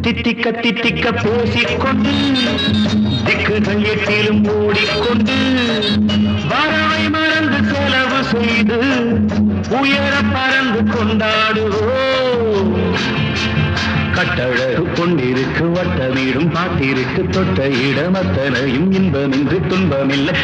தித்திக்க தித்திக்க பூசிக்கொண்டு திக்குகள் எட்டிலும் ஓடிக்கொண்டு வரவை மறந்து செலவு செய்து உயர பறந்து கொண்டாடுவோம். கட்டழகு கொண்டிருக்கு வட்ட வீடும் பாட்டிருக்கு தொட்ட இடம் அத்தனையும் இன்பமின்றி துன்பமில்லை.